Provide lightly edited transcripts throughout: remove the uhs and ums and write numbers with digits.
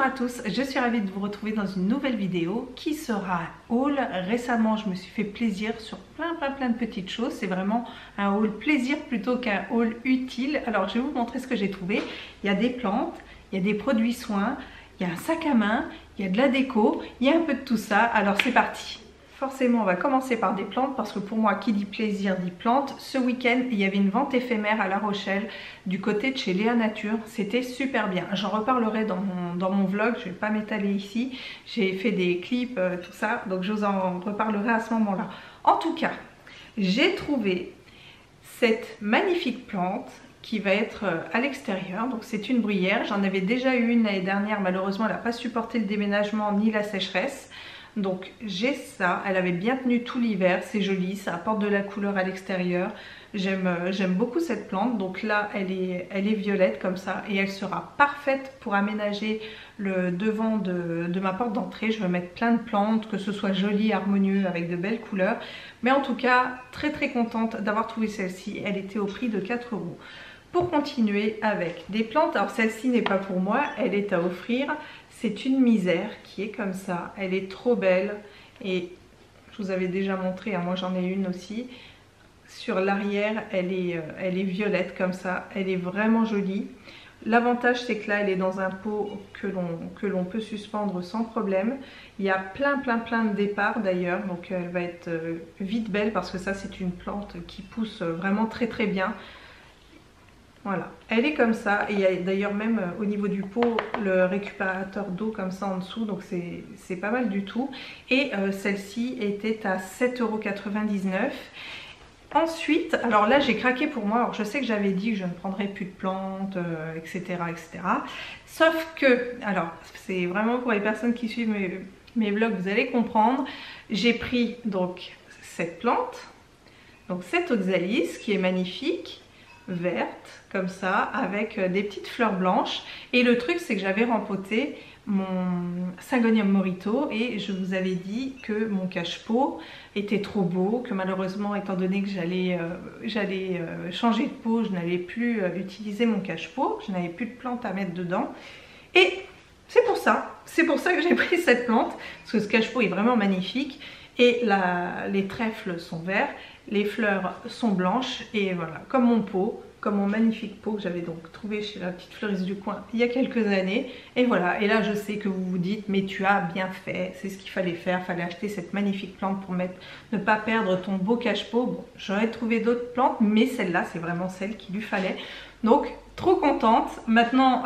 à tous, je suis ravie de vous retrouver dans une nouvelle vidéo qui sera un haul. Récemment je me suis fait plaisir sur plein de petites choses, c'est vraiment un haul plaisir plutôt qu'un haul utile. Alors je vais vous montrer ce que j'ai trouvé. Il y a des plantes, il y a des produits soins, il y a un sac à main, il y a de la déco, il y a un peu de tout ça, alors c'est parti. Forcément, on va commencer par des plantes parce que pour moi, qui dit plaisir dit plantes. Ce week-end, il y avait une vente éphémère à La Rochelle du côté de chez Léa Nature. C'était super bien. J'en reparlerai dans mon vlog, je ne vais pas m'étaler ici. J'ai fait des clips, tout ça, donc je vous en reparlerai à ce moment-là. En tout cas, j'ai trouvé cette magnifique plante qui va être à l'extérieur. Donc c'est une bruyère. J'en avais déjà eu une l'année dernière. Malheureusement, elle n'a pas supporté le déménagement ni la sécheresse. Donc j'ai ça, elle avait bien tenu tout l'hiver, c'est joli, ça apporte de la couleur à l'extérieur. J'aime beaucoup cette plante, donc là elle est violette comme ça et elle sera parfaite pour aménager le devant de ma porte d'entrée. Je veux mettre plein de plantes, que ce soit joli, harmonieux, avec de belles couleurs. Mais en tout cas, très contente d'avoir trouvé celle-ci, elle était au prix de 4 €. Pour continuer avec des plantes, alors celle-ci n'est pas pour moi, elle est à offrir. C'est une misère qui est comme ça, elle est trop belle et je vous avais déjà montré, hein, moi j'en ai une aussi. Sur l'arrière, elle est violette comme ça, elle est vraiment jolie. L'avantage c'est que là elle est dans un pot que l'on peut suspendre sans problème. Il y a plein de départs d'ailleurs, donc elle va être vite belle parce que ça c'est une plante qui pousse vraiment très bien. Voilà, elle est comme ça et il y a d'ailleurs même au niveau du pot le récupérateur d'eau comme ça en dessous, donc c'est pas mal du tout. Et celle-ci était à 7,99 €. Ensuite, alors là j'ai craqué pour moi, alors je sais que j'avais dit que je ne prendrais plus de plantes, etc. Sauf que, alors c'est vraiment pour les personnes qui suivent mes vlogs, vous allez comprendre, j'ai pris donc cette plante, donc cette oxalis qui est magnifique, verte comme ça avec des petites fleurs blanches, et le truc c'est que j'avais rempoté mon Syngonium morito et je vous avais dit que mon cache-pot était trop beau, que malheureusement étant donné que j'allais changer de pot, je n'allais plus utiliser mon cache-pot, je n'avais plus de plantes à mettre dedans et c'est pour ça que j'ai pris cette plante parce que ce cache-pot est vraiment magnifique et les trèfles sont verts, les fleurs sont blanches et voilà, comme mon pot, comme mon magnifique pot que j'avais donc trouvé chez la petite fleuriste du coin il y a quelques années. Et voilà, et là je sais que vous vous dites mais tu as bien fait, c'est ce qu'il fallait faire, fallait acheter cette magnifique plante pour ne pas perdre ton beau cache-pot. Bon, j'aurais trouvé d'autres plantes mais celle-là c'est vraiment celle qu'il lui fallait. Donc trop contente. Maintenant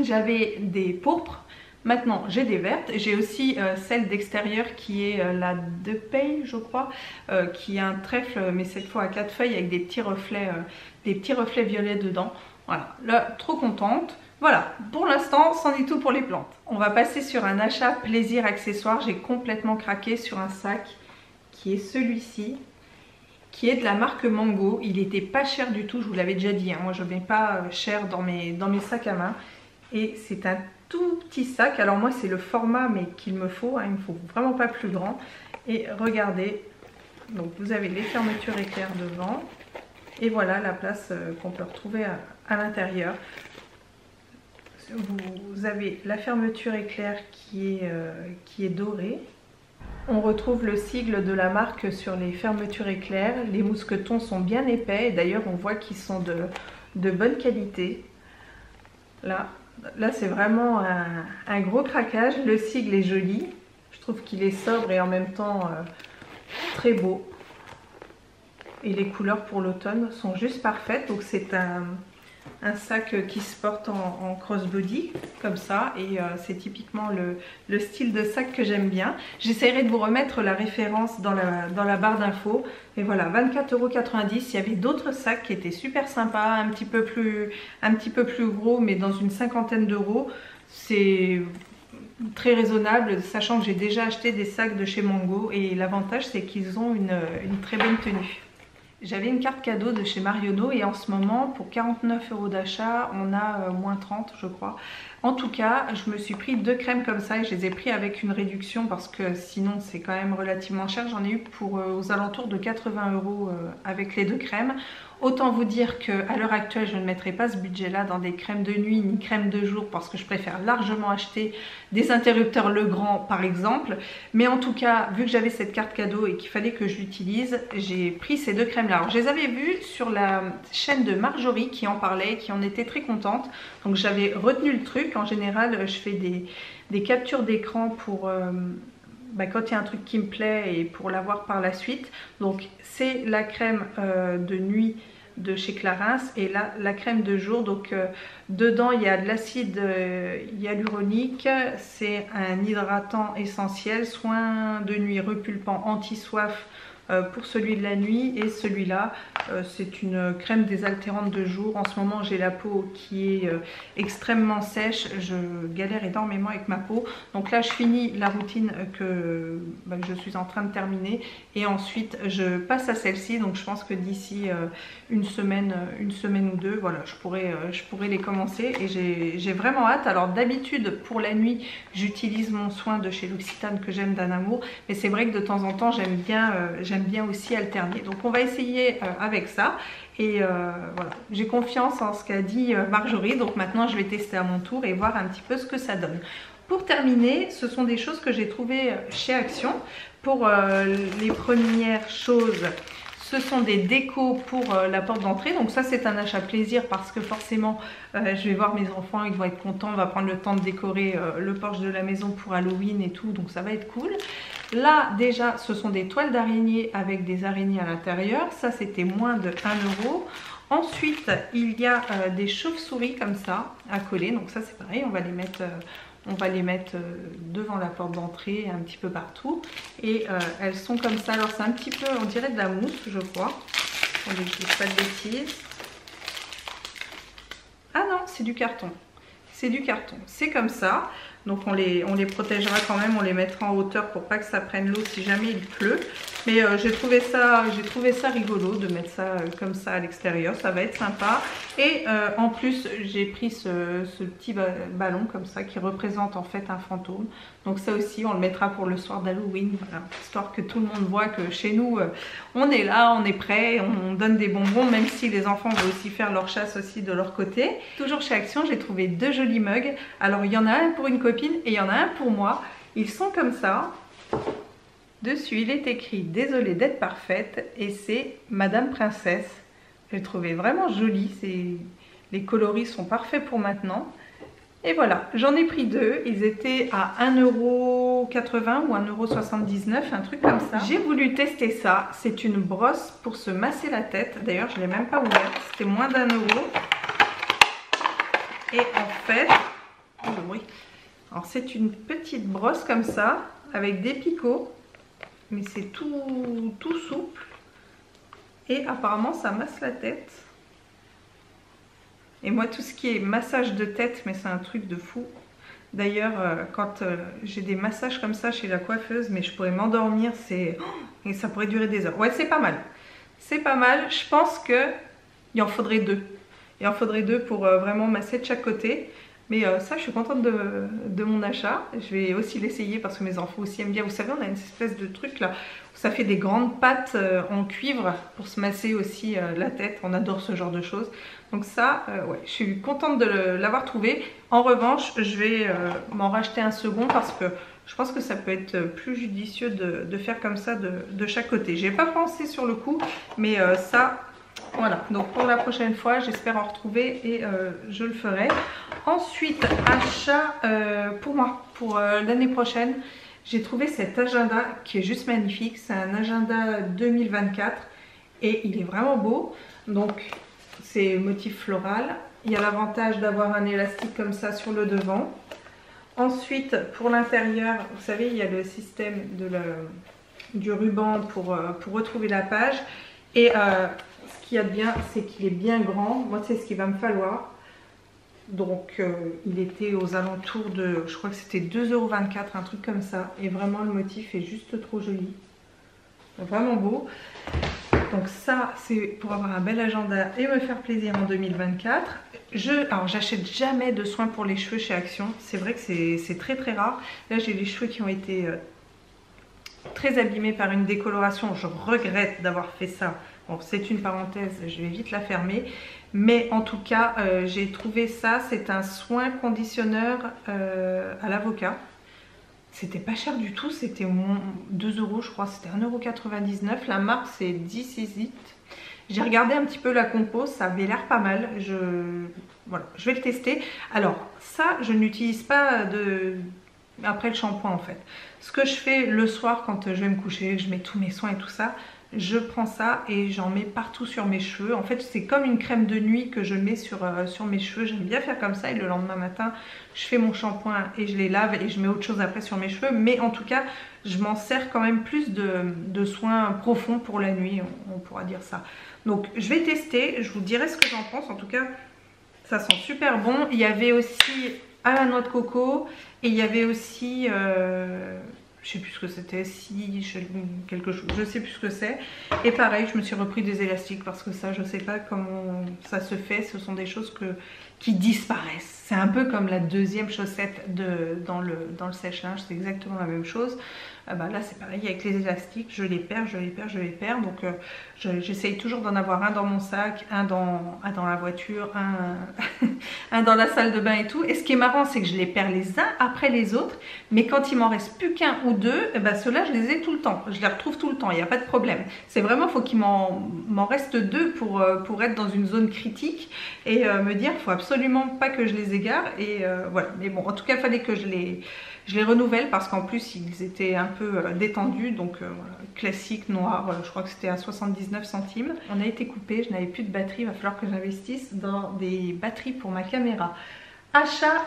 j'avais des pourpres. Maintenant j'ai des vertes, j'ai aussi celle d'extérieur qui est la de paille je crois, qui a un trèfle mais cette fois à 4 feuilles avec des petits reflets violets dedans. Voilà, là trop contente. Voilà, pour l'instant c'en est tout pour les plantes. On va passer sur un achat plaisir accessoire. J'ai complètement craqué sur un sac qui est celui-ci, qui est de la marque Mango. Il était pas cher du tout, je vous l'avais déjà dit, hein. Moi je ne mets pas cher dans mes sacs à main. Et c'est un tout petit sac, alors moi c'est le format mais qu'il me faut, hein, il me faut vraiment pas plus grand. Et regardez, donc vous avez les fermetures éclair devant et voilà la place qu'on peut retrouver à l'intérieur. Vous avez la fermeture éclair qui est dorée. On retrouve le sigle de la marque sur les fermetures éclair. Les mousquetons sont bien épais et d'ailleurs on voit qu'ils sont de bonne qualité. Là c'est vraiment un gros craquage. Le sigle est joli, je trouve qu'il est sobre et en même temps très beau. Et les couleurs pour l'automne sont juste parfaites. Donc c'est un sac qui se porte en crossbody comme ça et c'est typiquement le style de sac que j'aime bien. J'essaierai de vous remettre la référence dans la barre d'infos. Et voilà, 24,90 €. Il y avait d'autres sacs qui étaient super sympas, un petit peu plus gros mais dans une cinquantaine d'euros. C'est très raisonnable sachant que j'ai déjà acheté des sacs de chez Mango et l'avantage c'est qu'ils ont une très bonne tenue. J'avais une carte cadeau de chez Marionneau et en ce moment pour 49 € d'achat on a moins 30 je crois En tout cas, je me suis pris 2 crèmes comme ça et je les ai pris avec une réduction parce que sinon c'est quand même relativement cher. J'en ai eu pour aux alentours de 80 € avec les 2 crèmes. Autant vous dire qu'à l'heure actuelle, je ne mettrai pas ce budget-là dans des crèmes de nuit ni crèmes de jour parce que je préfère largement acheter des interrupteurs Legrand par exemple. Mais en tout cas, vu que j'avais cette carte cadeau et qu'il fallait que je l'utilise, j'ai pris ces 2 crèmes-là. Alors je les avais vues sur la chaîne de Marjorie qui en parlait, qui en était très contente. Donc j'avais retenu le truc. En général, je fais des captures d'écran pour... quand il y a un truc qui me plaît et pour l'avoir par la suite. Donc c'est la crème de nuit de chez Clarins et là la crème de jour. Donc dedans il y a de l'acide hyaluronique, c'est un hydratant essentiel, soin de nuit repulpant anti-soif pour celui de la nuit, et celui-là c'est une crème désaltérante de jour. En ce moment j'ai la peau qui est extrêmement sèche, je galère énormément avec ma peau, donc là je finis la routine que je suis en train de terminer et ensuite je passe à celle-ci. Donc je pense que d'ici une semaine ou deux, voilà, je pourrais les commencer et j'ai vraiment hâte. Alors d'habitude pour la nuit j'utilise mon soin de chez L'Occitane que j'aime d'un amour, mais c'est vrai que de temps en temps j'aime bien aussi alterner. Donc on va essayer avec ça et voilà, j'ai confiance en ce qu'a dit Marjorie. Donc maintenant je vais tester à mon tour et voir un petit peu ce que ça donne. Pour terminer, ce sont des choses que j'ai trouvées chez Action. Pour les premières choses, ce sont des décos pour la porte d'entrée. Donc ça c'est un achat plaisir parce que forcément je vais voir mes enfants, ils vont être contents, on va prendre le temps de décorer le porche de la maison pour Halloween et tout, donc ça va être cool. Là déjà ce sont des toiles d'araignée avec des araignées à l'intérieur, ça c'était moins de 1 €. Ensuite il y a des chauves-souris comme ça à coller, donc ça c'est pareil, on va les mettre devant la porte d'entrée un petit peu partout. Et elles sont comme ça, alors c'est un petit peu, on dirait de la mousse je crois. Attendez, je ne dis pas de bêtises. Ah non, c'est du carton. C'est du carton, c'est comme ça. Donc on les protégera quand même, on les mettra en hauteur pour pas que ça prenne l'eau si jamais il pleut. Mais j'ai trouvé ça rigolo de mettre ça comme ça à l'extérieur, ça va être sympa. Et en plus j'ai pris ce petit ballon comme ça qui représente en fait un fantôme. Donc ça aussi on le mettra pour le soir d'Halloween, voilà, histoire que tout le monde voit que chez nous on est là, on est prêt, on donne des bonbons, même si les enfants vont aussi faire leur chasse aussi de leur côté. Toujours chez Action, j'ai trouvé 2 jolis mugs. Alors il y en a un pour une copine et il y en a un pour moi. Ils sont comme ça. Dessus il est écrit désolée d'être parfaite et c'est Madame Princesse. J'ai trouvé vraiment joli, les coloris sont parfaits pour maintenant. Et voilà, j'en ai pris 2, ils étaient à 1,80 € ou 1,79 €, un truc comme ça. J'ai voulu tester ça, c'est une brosse pour se masser la tête. D'ailleurs je ne l'ai même pas ouverte, c'était moins d'1 €. Et en fait, oh le bruit. Alors c'est une petite brosse comme ça, avec des picots, mais c'est tout souple. Et apparemment ça masse la tête. Et moi tout ce qui est massage de tête, mais c'est un truc de fou. D'ailleurs quand j'ai des massages comme ça chez la coiffeuse, mais je pourrais m'endormir, et ça pourrait durer des heures. Ouais, c'est pas mal. C'est pas mal, je pense qu'il en faudrait 2. Il en faudrait 2 pour vraiment masser de chaque côté. Mais ça, je suis contente de mon achat. Je vais aussi l'essayer parce que mes enfants aussi aiment bien. Vous savez, on a une espèce de truc là où ça fait des grandes pattes en cuivre pour se masser aussi la tête. On adore ce genre de choses. Donc ça, ouais, je suis contente de l'avoir trouvé. En revanche, je vais m'en racheter un second parce que je pense que ça peut être plus judicieux de faire comme ça de chaque côté. J'ai pas pensé sur le coup, mais ça... Voilà, donc pour la prochaine fois, j'espère en retrouver et je le ferai. Ensuite, achat pour moi, pour l'année prochaine, j'ai trouvé cet agenda qui est juste magnifique. C'est un agenda 2024 et il est vraiment beau. Donc, c'est motif floral. Il y a l'avantage d'avoir un élastique comme ça sur le devant. Ensuite, pour l'intérieur, vous savez, il y a le système du ruban pour retrouver la page. Et ce qu'il y a de bien, c'est qu'il est bien grand. Moi, c'est ce qu'il va me falloir. Donc, il était aux alentours de, je crois que c'était 2,24 €, un truc comme ça. Et vraiment, le motif est juste trop joli. Vraiment beau. Donc ça c'est pour avoir un bel agenda et me faire plaisir en 2024. Alors j'achète jamais de soins pour les cheveux chez Action, c'est vrai que c'est très très rare. Là j'ai les cheveux qui ont été très abîmés par une décoloration, je regrette d'avoir fait ça. Bon, c'est une parenthèse, je vais vite la fermer. Mais en tout cas, j'ai trouvé ça, c'est un soin conditionneur à l'avocat. C'était pas cher du tout, c'était au moins 2 € je crois, c'était 1,99 €. La marque c'est This Is It. J'ai regardé un petit peu la compo, ça avait l'air pas mal. Voilà, je vais le tester. Alors ça, je n'utilise pas après le shampoing en fait. Ce que je fais le soir quand je vais me coucher, je mets tous mes soins et tout ça. Je prends ça et j'en mets partout sur mes cheveux. En fait c'est comme une crème de nuit que je mets sur mes cheveux. J'aime bien faire comme ça et le lendemain matin je fais mon shampoing et je les lave et je mets autre chose après sur mes cheveux. Mais en tout cas je m'en sers quand même plus de soins profonds pour la nuit, on pourra dire ça. Donc je vais tester, je vous dirai ce que j'en pense. En tout cas ça sent super bon. Il y avait aussi à la noix de coco et il y avait aussi... je sais plus ce que c'était, quelque chose, je sais plus ce que c'est. Et pareil, je me suis repris des élastiques parce que ça, je sais pas comment ça se fait. Ce sont des choses qui disparaissent. C'est un peu comme la deuxième chaussette dans le sèche-linge, c'est exactement la même chose. Là c'est pareil avec les élastiques, je les perds. Donc j'essaye toujours d'en avoir un dans mon sac, un dans la voiture, un dans la salle de bain et tout. Et ce qui est marrant, c'est que je les perds les uns après les autres, mais quand il m'en reste plus qu'un ou deux, ceux-là je les ai tout le temps, je les retrouve tout le temps, il n'y a pas de problème. C'est vraiment, faut qu'il m'en reste deux pour être dans une zone critique et me dire, il faut absolument pas que je les égare. Et voilà, mais bon, en tout cas il fallait que je les renouvelle parce qu'en plus ils étaient un peu détendus. Donc voilà, classique noir, je crois que c'était à 79 centimes. On a été coupé, je n'avais plus de batterie, il va falloir que j'investisse dans des batteries pour ma caméra. Achat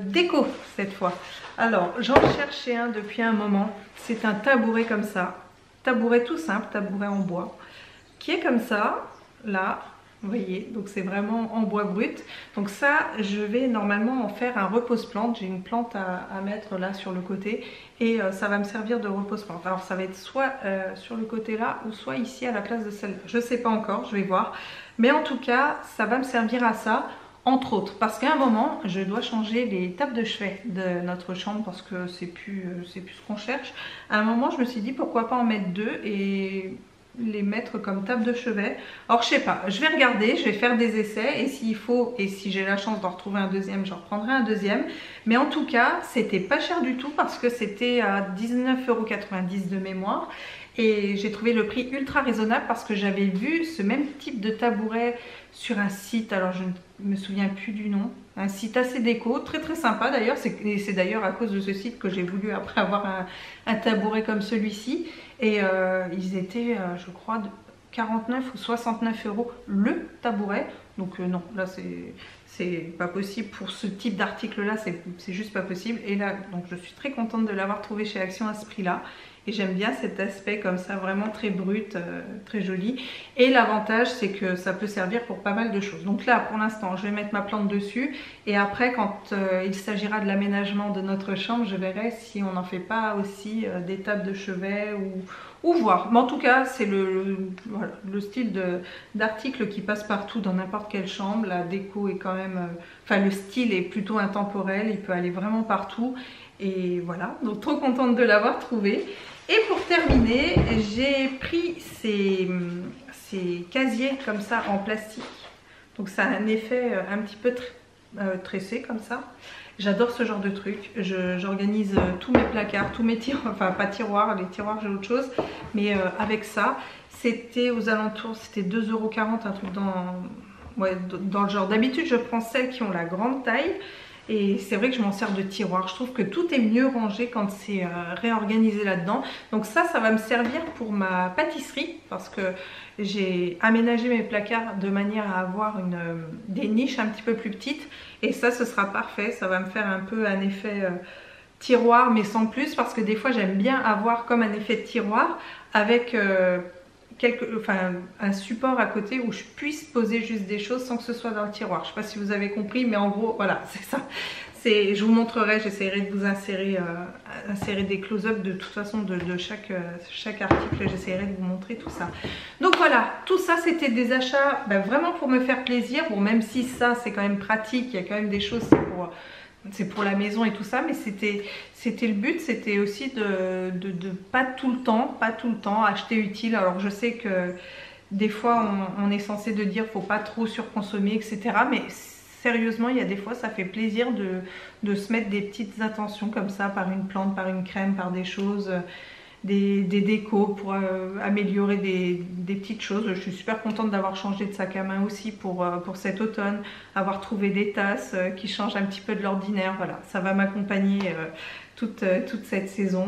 déco cette fois. Alors j'en cherchais un depuis un moment. C'est un tabouret comme ça, tabouret tout simple, tabouret en bois, qui est comme ça, là. Vous voyez, donc c'est vraiment en bois brut. Donc ça, je vais normalement en faire un repose-plante. J'ai une plante à mettre là sur le côté et ça va me servir de repose-plante. Alors ça va être soit sur le côté là ou soit ici à la place de celle-là. Je sais pas encore, je vais voir. Mais en tout cas, ça va me servir à ça, entre autres. Parce qu'à un moment, je dois changer les tables de chevet de notre chambre parce que c'est plus ce qu'on cherche. À un moment, je me suis dit pourquoi pas en mettre deux et... les mettre comme table de chevet. Alors je sais pas, je vais regarder, je vais faire des essais et s'il faut, et si j'ai la chance d'en retrouver un deuxième, j'en reprendrai un deuxième. Mais en tout cas c'était pas cher du tout parce que c'était à 19,90 € de mémoire et j'ai trouvé le prix ultra raisonnable parce que j'avais vu ce même type de tabouret sur un site, alors je ne me souviens plus du nom, un site assez déco, très très sympa d'ailleurs. C'est d'ailleurs à cause de ce site que j'ai voulu après avoir un tabouret comme celui-ci. Et ils étaient, je crois, 49 ou 69 € le tabouret. Donc non, là c'est pas possible pour ce type d'article là, c'est juste pas possible. Et là, donc je suis très contente de l'avoir trouvé chez Action à ce prix là. Et j'aime bien cet aspect comme ça, vraiment très brut, très joli. Et l'avantage, c'est que ça peut servir pour pas mal de choses. Donc là, pour l'instant, je vais mettre ma plante dessus. Et après, quand il s'agira de l'aménagement de notre chambre, je verrai si on n'en fait pas aussi des tables de chevet ou voir. Mais en tout cas, c'est voilà, le style d'article qui passe partout dans n'importe quelle chambre. La déco est quand même... Enfin, le style est plutôt intemporel. Il peut aller vraiment partout. Et voilà, donc trop contente de l'avoir trouvé. Et pour terminer, j'ai pris ces casiers comme ça en plastique. Donc ça a un effet un petit peu tressé comme ça. J'adore ce genre de truc. J'organise tous mes placards, tous mes tiroirs, enfin pas tiroirs, les tiroirs j'ai autre chose. Mais avec ça, c'était aux alentours, c'était 2,40 €, un truc dans le genre. D'habitude je prends celles qui ont la grande taille. Et c'est vrai que je m'en sers de tiroir. Je trouve que tout est mieux rangé quand c'est réorganisé là-dedans. Donc ça va me servir pour ma pâtisserie parce que j'ai aménagé mes placards de manière à avoir des niches un petit peu plus petites. Et ça, ce sera parfait. Ça va me faire un peu un effet tiroir, mais sans plus. Parce que des fois, j'aime bien avoir comme un effet de tiroir avec... un support à côté où je puisse poser juste des choses sans que ce soit dans le tiroir. Je ne sais pas si vous avez compris, mais en gros voilà, c'est ça. Je vous montrerai, j'essaierai de vous insérer des close-up de toute façon de chaque article, j'essaierai de vous montrer tout ça. Donc voilà, tout ça c'était des achats vraiment pour me faire plaisir. Bon, même si ça c'est quand même pratique, il y a quand même des choses, c'est pour la maison et tout ça, mais c'était le but, c'était aussi de pas tout le temps acheter utile. Alors je sais que des fois on est censé de dire faut pas trop surconsommer, etc. Mais sérieusement, il y a des fois ça fait plaisir de se mettre des petites attentions comme ça, par une plante, par une crème, par des choses, des décos pour améliorer des petites choses. Je suis super contente d'avoir changé de sac à main aussi pour cet automne, avoir trouvé des tasses qui changent un petit peu de l'ordinaire. Voilà, ça va m'accompagner toute cette saison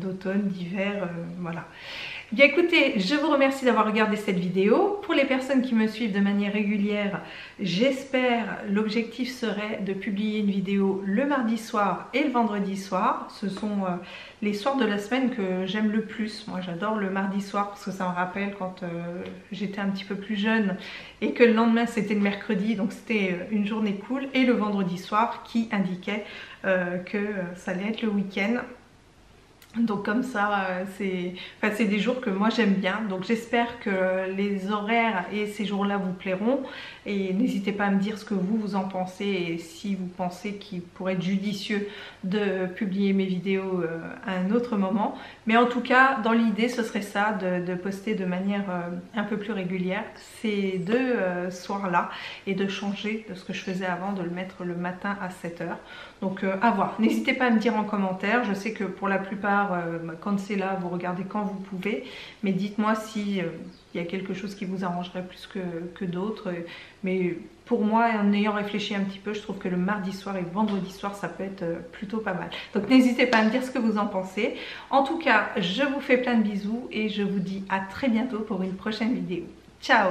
d'automne, d'hiver, voilà. Bien écoutez, je vous remercie d'avoir regardé cette vidéo. Pour les personnes qui me suivent de manière régulière, j'espère, l'objectif serait de publier une vidéo le mardi soir et le vendredi soir. Ce sont les soirs de la semaine que j'aime le plus. Moi j'adore le mardi soir parce que ça me rappelle quand j'étais un petit peu plus jeune et que le lendemain c'était le mercredi, donc c'était une journée cool. Et le vendredi soir qui indiquait que ça allait être le week-end. Donc comme ça, c'est des jours que moi j'aime bien. Donc j'espère que les horaires et ces jours-là vous plairont. Et n'hésitez pas à me dire ce que vous en pensez et si vous pensez qu'il pourrait être judicieux de publier mes vidéos à un autre moment. Mais en tout cas, dans l'idée, ce serait ça, de poster de manière un peu plus régulière ces deux soirs-là et de changer de ce que je faisais avant, de le mettre le matin à 7 h. Donc à voir. N'hésitez pas à me dire en commentaire. Je sais que pour la plupart, quand c'est là, vous regardez quand vous pouvez. Mais dites-moi si il y a quelque chose qui vous arrangerait plus que d'autres. Mais pour moi, en ayant réfléchi un petit peu, je trouve que le mardi soir et le vendredi soir, ça peut être plutôt pas mal. Donc n'hésitez pas à me dire ce que vous en pensez. En tout cas, je vous fais plein de bisous et je vous dis à très bientôt pour une prochaine vidéo. Ciao!